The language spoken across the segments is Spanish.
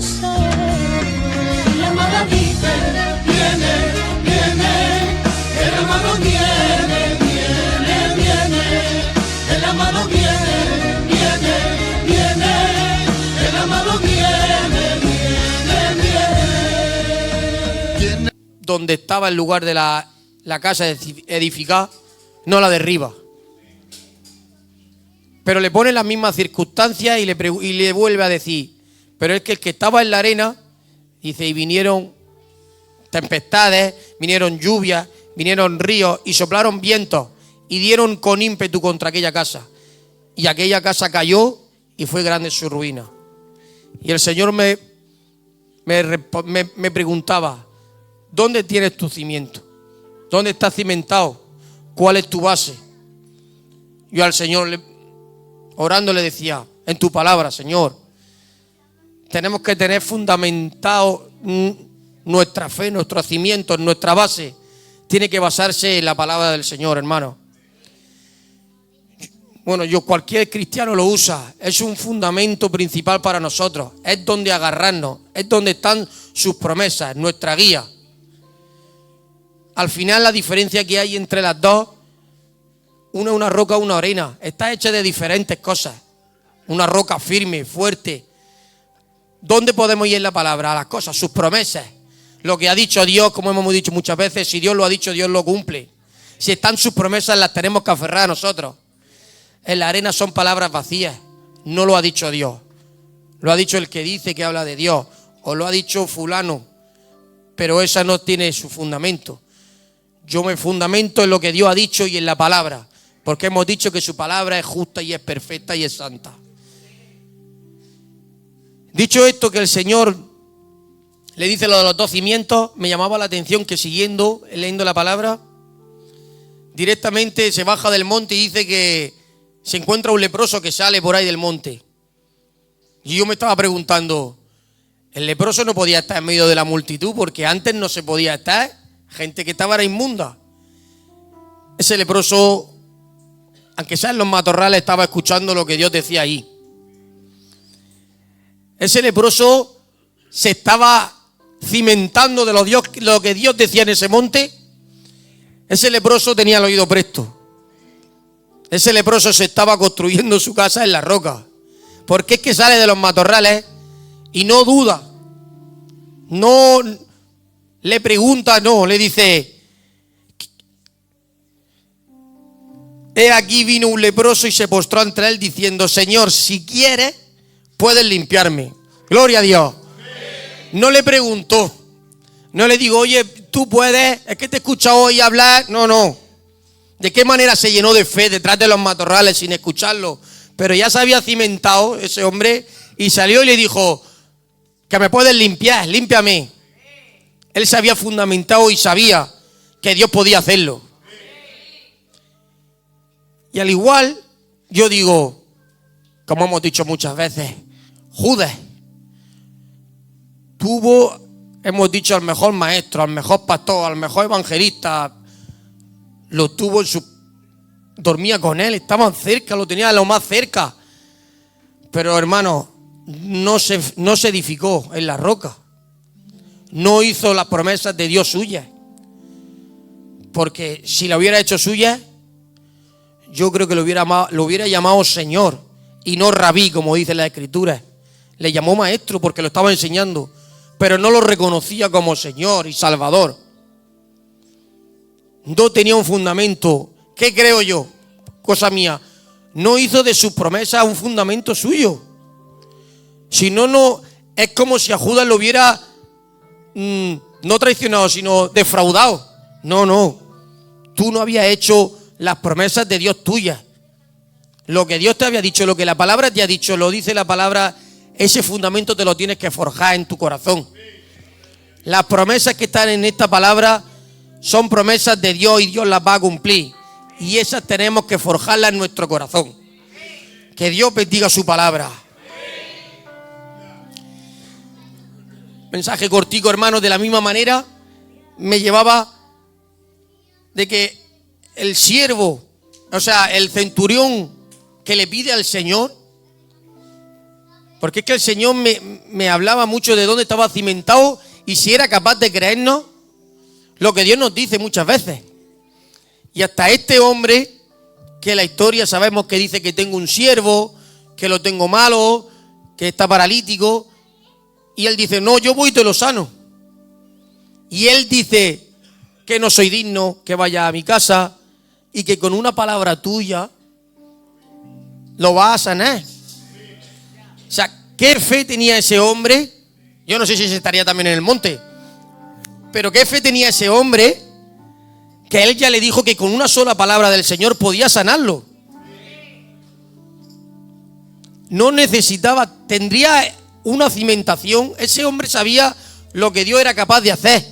Y la mano dice, viene, viene, el amado viene, viene, viene, el amado viene, viene, viene, el amado viene, viene, viene. Donde estaba el lugar de la casa edificada, no la derriba. Pero le pone las mismas circunstancias y le vuelve a decir, pero es que el que estaba en la arena, dice, y vinieron tempestades, vinieron lluvias, vinieron ríos y soplaron vientos y dieron con ímpetu contra aquella casa. Y aquella casa cayó y fue grande su ruina. Y el Señor me preguntaba, ¿dónde tienes tu cimiento? ¿Dónde estás cimentado? ¿Cuál es tu base? Yo al Señor, orando, le decía, en tu palabra, Señor. Tenemos que tener fundamentado nuestra fe, nuestros cimientos, nuestra base. Tiene que basarse en la palabra del Señor, hermano. Bueno, cualquier cristiano lo usa. Es un fundamento principal para nosotros. Es donde agarrarnos. Es donde están sus promesas, nuestra guía. Al final la diferencia que hay entre las dos, una es una roca, una arena. Está hecha de diferentes cosas. Una roca firme, fuerte. ¿Dónde podemos ir en la palabra? A las cosas, sus promesas. Lo que ha dicho Dios, como hemos dicho muchas veces, si Dios lo ha dicho, Dios lo cumple. Si están sus promesas, las tenemos que aferrar a nosotros. En la arena son palabras vacías. No lo ha dicho Dios. Lo ha dicho el que dice que habla de Dios. O lo ha dicho fulano. Pero esa no tiene su fundamento. Yo me fundamento en lo que Dios ha dicho y en la palabra. Porque hemos dicho que su palabra es justa y es perfecta y es santa. Dicho esto, que el Señor le dice lo de los 2 cimientos, me llamaba la atención que leyendo la palabra, directamente se baja del monte y dice que se encuentra un leproso que sale por ahí del monte. Y yo me estaba preguntando, el leproso no podía estar en medio de la multitud porque antes no se podía estar, gente que estaba era inmunda. Ese leproso, aunque sea en los matorrales, estaba escuchando lo que Dios decía ahí. Ese leproso se estaba cimentando de lo que Dios decía en ese monte. Ese leproso tenía el oído presto. Ese leproso se estaba construyendo su casa en la roca. Porque es que sale de los matorrales y no duda. No le pregunta, no, le dice, he aquí vino un leproso y se postró ante él diciendo, Señor, si quieres, puedes limpiarme. Gloria a Dios. No le preguntó. No le digo, oye, tú puedes, es que te he escuchado hoy hablar. No. ¿De qué manera se llenó de fe detrás de los matorrales sin escucharlo? Pero ya se había cimentado ese hombre y salió y le dijo, que me puedes limpiar, límpiame. Él se había fundamentado y sabía que Dios podía hacerlo. Y al igual, yo digo, como hemos dicho muchas veces, Judas tuvo, hemos dicho, al mejor maestro, al mejor pastor, al mejor evangelista. Lo tuvo dormía con él, estaban cerca, lo tenía lo más cerca. Pero hermano, no se edificó en la roca. No hizo las promesas de Dios suyas. Porque si la hubiera hecho suya, yo creo que lo hubiera llamado Señor y no Rabí, como dice la Escritura. Le llamó maestro porque lo estaba enseñando, pero no lo reconocía como Señor y Salvador. No tenía un fundamento. ¿Qué creo yo? Cosa mía. No hizo de sus promesas un fundamento suyo. Si no, es como si a Judas lo hubiera no traicionado, sino defraudado. No. Tú no habías hecho las promesas de Dios tuyas. Lo que Dios te había dicho, lo que la palabra te ha dicho, lo dice la palabra, ese fundamento te lo tienes que forjar en tu corazón. Las promesas que están en esta palabra son promesas de Dios y Dios las va a cumplir. Y esas tenemos que forjarlas en nuestro corazón. Que Dios bendiga su palabra. Mensaje cortico, hermanos. De la misma manera me llevaba de que el siervo, o sea, el centurión que le pide al Señor, Porque es que el Señor me hablaba mucho de dónde estaba cimentado y si era capaz de creernos lo que Dios nos dice muchas veces. Y hasta este hombre, que la historia sabemos que dice que tengo un siervo, que lo tengo malo, que está paralítico, y él dice, no, yo voy y te lo sano. Y él dice que no soy digno, que vaya a mi casa y que con una palabra tuya lo va a sanar. O sea, ¿qué fe tenía ese hombre? Yo no sé si se estaría también en el monte, pero ¿qué fe tenía ese hombre que él ya le dijo que con una sola palabra del Señor podía sanarlo? No necesitaba, tendría una cimentación. Ese hombre sabía lo que Dios era capaz de hacer.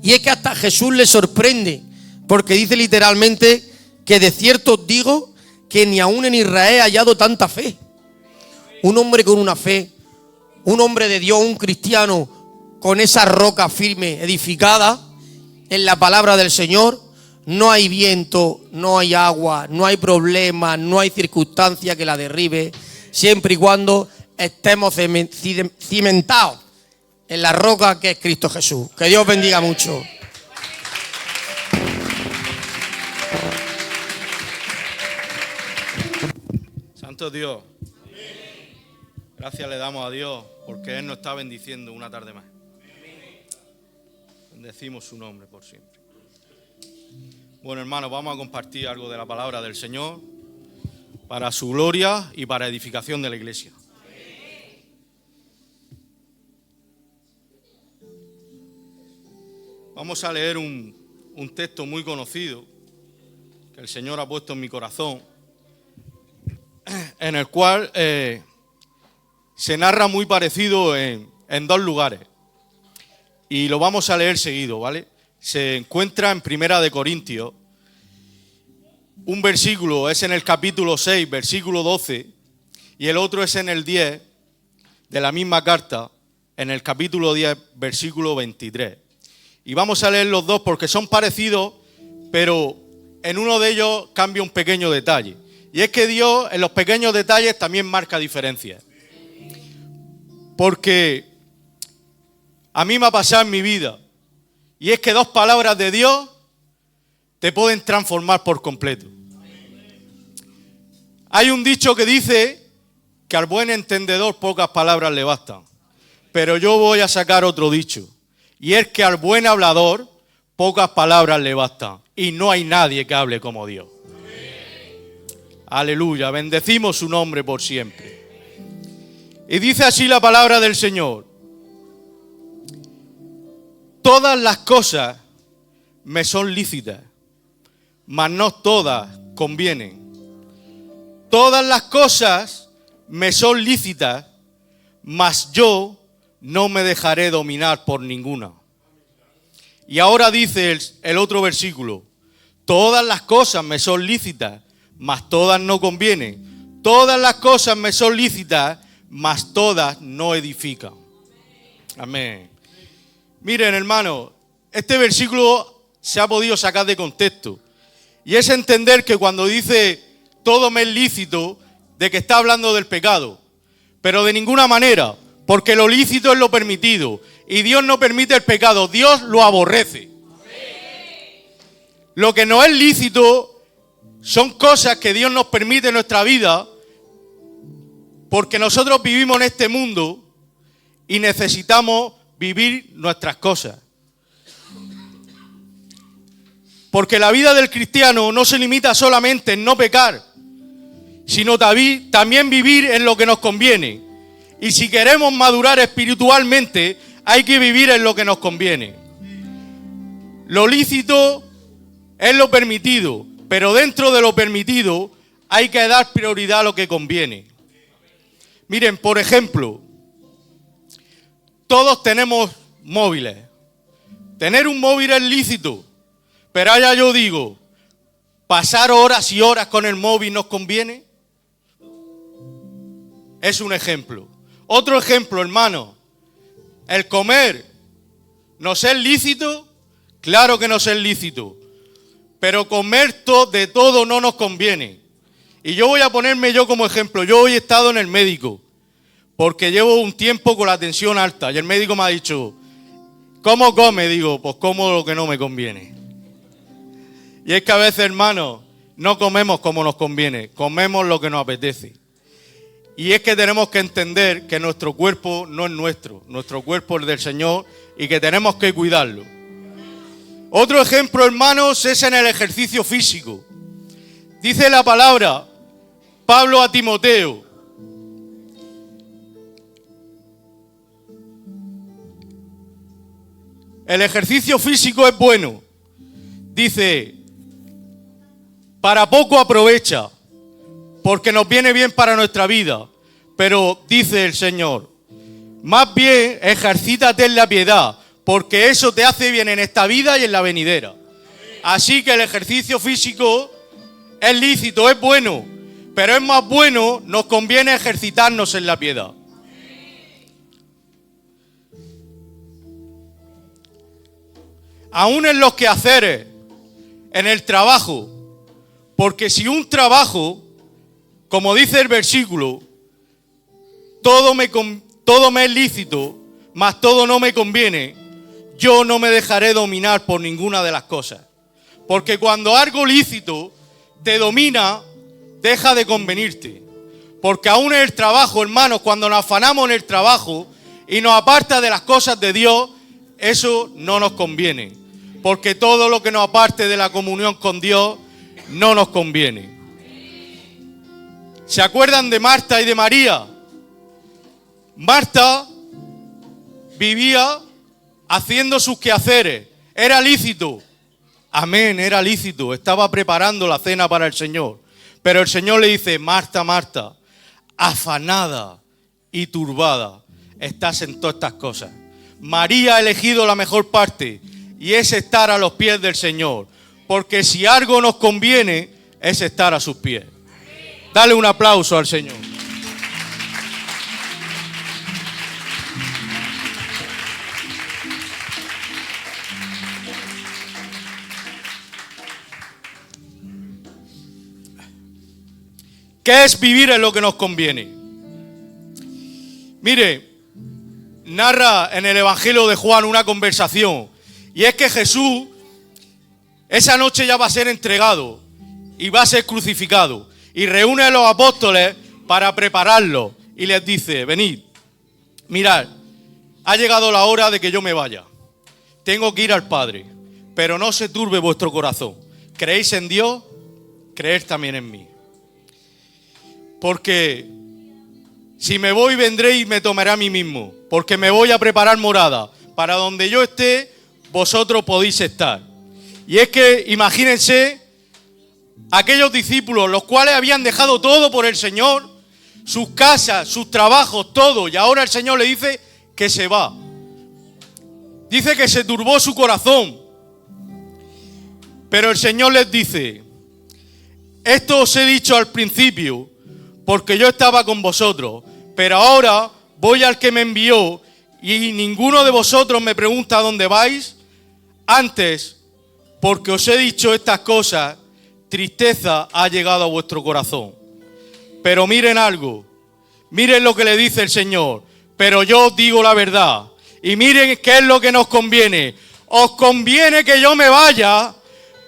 Y es que hasta Jesús le sorprende, porque dice literalmente que de cierto os digo que ni aún en Israel he hallado tanta fe. Un hombre con una fe, un hombre de Dios, un cristiano con esa roca firme, edificada en la palabra del Señor. No hay viento, no hay agua, no hay problema, no hay circunstancia que la derribe, siempre y cuando estemos cimentados en la roca que es Cristo Jesús. Que Dios bendiga mucho. Santo Dios, gracias le damos a Dios porque Él nos está bendiciendo una tarde más. Bendecimos su nombre por siempre. Bueno, hermanos, vamos a compartir algo de la palabra del Señor para su gloria y para edificación de la iglesia. Vamos a leer un texto muy conocido que el Señor ha puesto en mi corazón, en el cual se narra muy parecido en dos lugares. Y lo vamos a leer seguido, ¿vale? Se encuentra en Primera de Corintios. Un versículo es en el capítulo 6, versículo 12, y el otro es en el 10 de la misma carta, en el capítulo 10, versículo 23. Y vamos a leer los dos porque son parecidos, pero en uno de ellos cambia un pequeño detalle. Y es que Dios en los pequeños detalles también marca diferencias. Porque a mí me ha pasado en mi vida, y es que dos palabras de Dios te pueden transformar por completo. Hay un dicho que dice que al buen entendedor pocas palabras le bastan. Pero yo voy a sacar otro dicho. Y es que al buen hablador pocas palabras le bastan. Y no hay nadie que hable como Dios. Aleluya, bendecimos su nombre por siempre. Y dice así la palabra del Señor. Todas las cosas me son lícitas, mas no todas convienen. Todas las cosas me son lícitas, mas yo no me dejaré dominar por ninguna. Y ahora dice el otro versículo, todas las cosas me son lícitas, mas todas no convienen. Todas las cosas me son lícitas, mas todas no edifican. Amén. Miren, hermano, este versículo se ha podido sacar de contexto. Y es entender que cuando dice todo me es lícito, de que está hablando del pecado. Pero de ninguna manera, porque lo lícito es lo permitido. Y Dios no permite el pecado, Dios lo aborrece. Lo que no es lícito son cosas que Dios nos permite en nuestra vida, porque nosotros vivimos en este mundo y necesitamos vivir nuestras cosas. Porque la vida del cristiano no se limita solamente en no pecar, sino también vivir en lo que nos conviene. Y si queremos madurar espiritualmente, hay que vivir en lo que nos conviene. Lo lícito es lo permitido, pero dentro de lo permitido hay que dar prioridad a lo que conviene. Miren, por ejemplo, todos tenemos móviles. Tener un móvil es lícito, pero allá yo digo, ¿pasar horas y horas con el móvil nos conviene? Es un ejemplo. Otro ejemplo, hermano, el comer, ¿nos es lícito? Claro que nos es lícito, pero comer de todo no nos conviene. Y yo voy a ponerme yo como ejemplo. Yo hoy he estado en el médico, porque llevo un tiempo con la tensión alta y el médico me ha dicho, ¿cómo come? Digo, pues como lo que no me conviene. Y es que a veces, hermanos, no comemos como nos conviene, comemos lo que nos apetece. Y es que tenemos que entender que nuestro cuerpo no es nuestro cuerpo es del Señor y que tenemos que cuidarlo. Otro ejemplo, hermanos, es en el ejercicio físico. Dice la palabra, Pablo a Timoteo, el ejercicio físico es bueno. Dice, para poco aprovecha, porque nos viene bien para nuestra vida. Pero dice el Señor, más bien ejercítate en la piedad, porque eso te hace bien en esta vida y en la venidera. Así que el ejercicio físico es lícito, es bueno, pero es más bueno, nos conviene ejercitarnos en la piedad. Aún en los quehaceres, en el trabajo, porque si un trabajo, como dice el versículo, todo me es lícito, mas todo no me conviene, yo no me dejaré dominar por ninguna de las cosas. Porque cuando algo lícito te domina, deja de convenirte. Porque aún en el trabajo, hermanos, cuando nos afanamos en el trabajo y nos aparta de las cosas de Dios, eso no nos conviene. Porque todo lo que nos aparte de la comunión con Dios no nos conviene. ¿Se acuerdan de Marta y de María? Marta vivía haciendo sus quehaceres. Era lícito. Amén, era lícito. Estaba preparando la cena para el Señor. Pero el Señor le dice, Marta, Marta, afanada y turbada estás en todas estas cosas. María ha elegido la mejor parte y es estar a los pies del Señor. Porque si algo nos conviene es estar a sus pies. Dale un aplauso al Señor. ¿Qué es vivir en lo que nos conviene? Mire, narra en el Evangelio de Juan una conversación. Y es que Jesús, esa noche ya va a ser entregado y va a ser crucificado. Y reúne a los apóstoles para prepararlo. Y les dice, venid, mirad, ha llegado la hora de que yo me vaya. Tengo que ir al Padre, pero no se turbe vuestro corazón. ¿Creéis en Dios? Creed también en mí. Porque si me voy, vendré y me tomaré a mí mismo. Porque me voy a preparar morada. Para donde yo esté, vosotros podéis estar. Y es que, imagínense, aquellos discípulos, los cuales habían dejado todo por el Señor, sus casas, sus trabajos, todo. Y ahora el Señor le dice que se va. Dice que se turbó su corazón. Pero el Señor les dice, esto os he dicho al principio, porque yo estaba con vosotros, pero ahora voy al que me envió y ninguno de vosotros me pregunta dónde vais. Antes, porque os he dicho estas cosas, tristeza ha llegado a vuestro corazón. Pero miren algo, miren lo que le dice el Señor, pero yo os digo la verdad. Y miren qué es lo que nos conviene. Os conviene que yo me vaya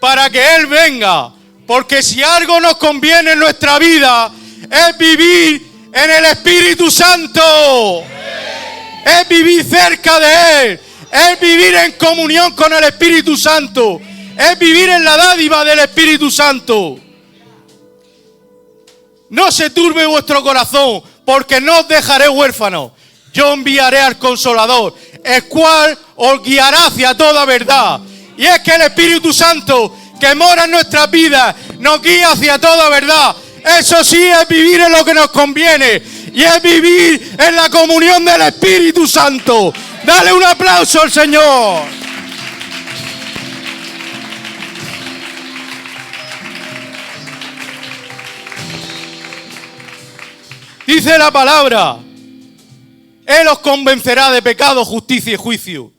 para que Él venga, porque si algo nos conviene en nuestra vida, es vivir en el Espíritu Santo. Es vivir cerca de Él. Es vivir en comunión con el Espíritu Santo. Es vivir en la dádiva del Espíritu Santo. No se turbe vuestro corazón, porque no os dejaré huérfanos. Yo enviaré al Consolador, el cual os guiará hacia toda verdad. Y es que el Espíritu Santo que mora en nuestras vidas nos guía hacia toda verdad. Eso sí es vivir en lo que nos conviene. Y es vivir en la comunión del Espíritu Santo. Dale un aplauso al Señor. Dice la palabra, Él os convencerá de pecado, justicia y juicio.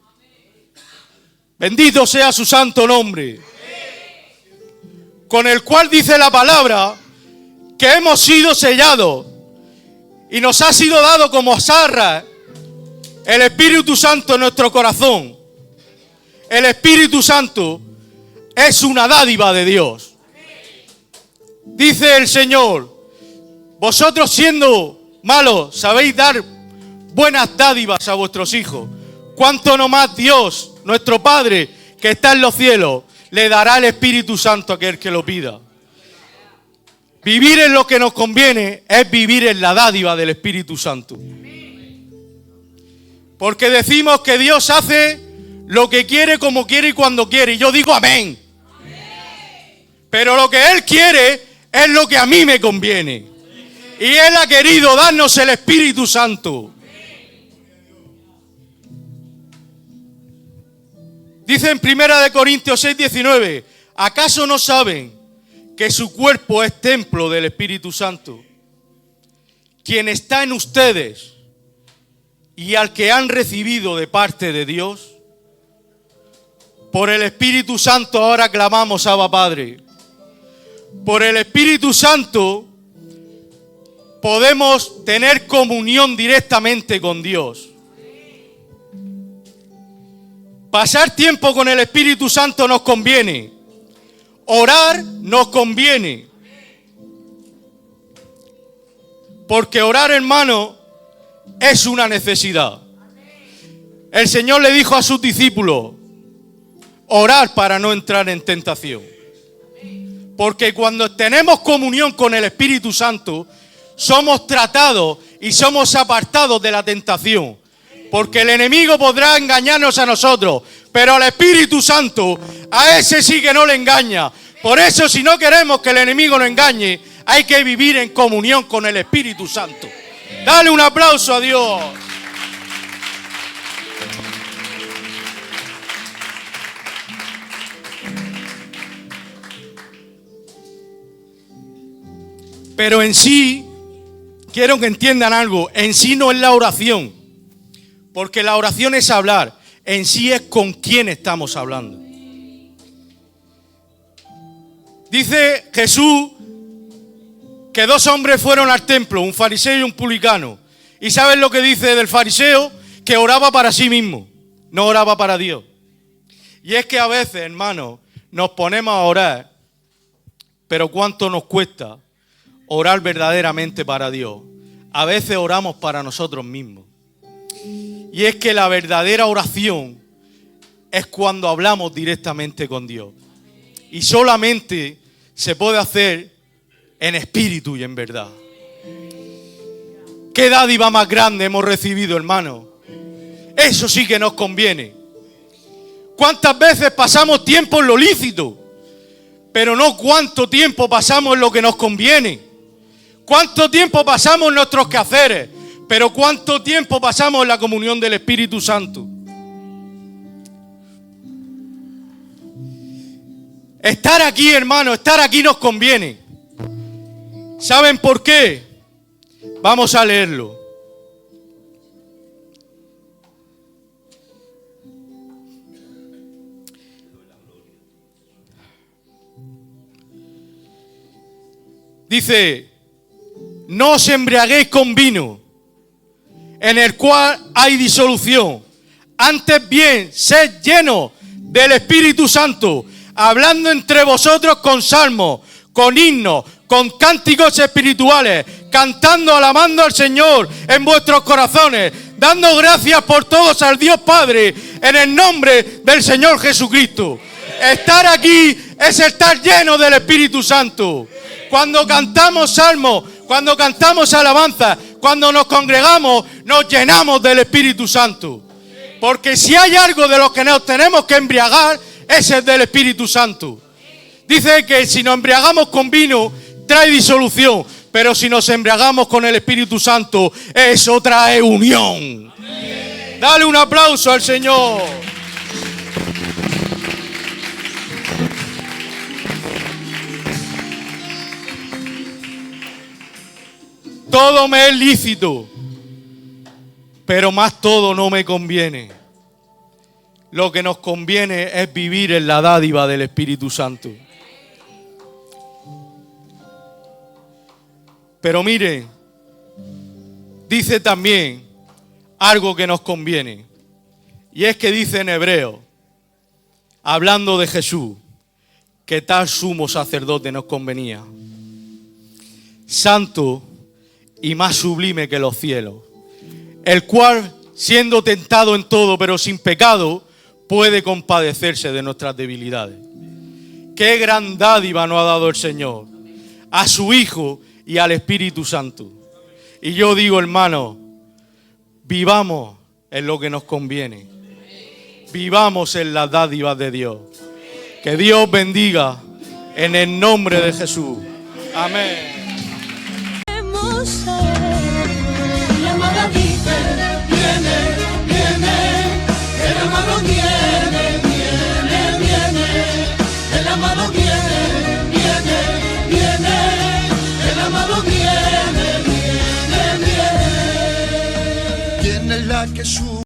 Bendito sea su santo nombre. Con el cual dice la palabra que hemos sido sellados Y nos ha sido dado como zarra el Espíritu Santo en nuestro corazón. El Espíritu Santo es una dádiva de Dios. Dice el Señor, vosotros siendo malos sabéis dar buenas dádivas a vuestros hijos. ¿Cuánto no más Dios, nuestro Padre, que está en los cielos, le dará el Espíritu Santo a aquel que lo pida? Vivir en lo que nos conviene es vivir en la dádiva del Espíritu Santo. Porque decimos que Dios hace lo que quiere, como quiere y cuando quiere. Y yo digo amén. Pero lo que Él quiere es lo que a mí me conviene. Y Él ha querido darnos el Espíritu Santo. Dice en 1 Corintios 6:19, ¿acaso no saben que su cuerpo es templo del Espíritu Santo, quien está en ustedes y al que han recibido de parte de Dios? Por el Espíritu Santo ahora clamamos, Abba Padre. Por el Espíritu Santo podemos tener comunión directamente con Dios. Pasar tiempo con el Espíritu Santo nos conviene. Orar nos conviene. Porque orar, hermano, es una necesidad. El Señor le dijo a sus discípulos, orar para no entrar en tentación. Porque cuando tenemos comunión con el Espíritu Santo, somos tratados y somos apartados de la tentación. Porque el enemigo podrá engañarnos a nosotros, pero al Espíritu Santo, a ese sí que no le engaña. Por eso, si no queremos que el enemigo nos engañe, hay que vivir en comunión con el Espíritu Santo. Dale un aplauso a Dios. Pero en sí, quiero que entiendan algo, en sí no es la oración, porque la oración es hablar, en sí es con quién estamos hablando. Dice Jesús que dos hombres fueron al templo, un fariseo y un publicano. ¿Y saben lo que dice del fariseo? Que oraba para sí mismo, no oraba para Dios. Y es que a veces, hermanos, nos ponemos a orar, pero ¿cuánto nos cuesta orar verdaderamente para Dios? A veces oramos para nosotros mismos. Y es que la verdadera oración es cuando hablamos directamente con Dios. Y solamente se puede hacer en espíritu y en verdad. ¿Qué dádiva más grande hemos recibido, hermano? Eso sí que nos conviene. ¿Cuántas veces pasamos tiempo en lo lícito? Pero no cuánto tiempo pasamos en lo que nos conviene. ¿Cuánto tiempo pasamos en nuestros quehaceres? Pero ¿cuánto tiempo pasamos en la comunión del Espíritu Santo? Estar aquí, hermano, estar aquí nos conviene. ¿Saben por qué? Vamos a leerlo. Dice, no os embriaguéis con vino, en el cual hay disolución. Antes bien, sed llenos del Espíritu Santo, hablando entre vosotros con salmos, con himnos, con cánticos espirituales, cantando, alabando al Señor en vuestros corazones, dando gracias por todos al Dios Padre, en el nombre del Señor Jesucristo. Estar aquí es estar lleno del Espíritu Santo. Cuando cantamos salmos, cuando cantamos alabanza, cuando nos congregamos, nos llenamos del Espíritu Santo. Porque si hay algo de lo que nos tenemos que embriagar, ese es del Espíritu Santo. Dice que si nos embriagamos con vino, trae disolución. Pero si nos embriagamos con el Espíritu Santo, eso trae unión. Dale un aplauso al Señor. Todo me es lícito, pero más todo no me conviene. Lo que nos conviene es vivir en la dádiva del Espíritu Santo. Pero miren, dice también algo que nos conviene. Y es que dice en Hebreo, hablando de Jesús, que tal sumo sacerdote nos convenía, santo y más sublime que los cielos, el cual, siendo tentado en todo pero sin pecado, puede compadecerse de nuestras debilidades. Qué gran dádiva nos ha dado el Señor, a su Hijo y al Espíritu Santo. Y yo digo, hermano, vivamos en lo que nos conviene. Vivamos en las dádivas de Dios. Que Dios bendiga en el nombre de Jesús. Amén. El amado dice, viene, viene, el amado viene, viene, viene, el amado viene, viene, viene, el amado viene, viene, viene. ¿Quién es la que sube?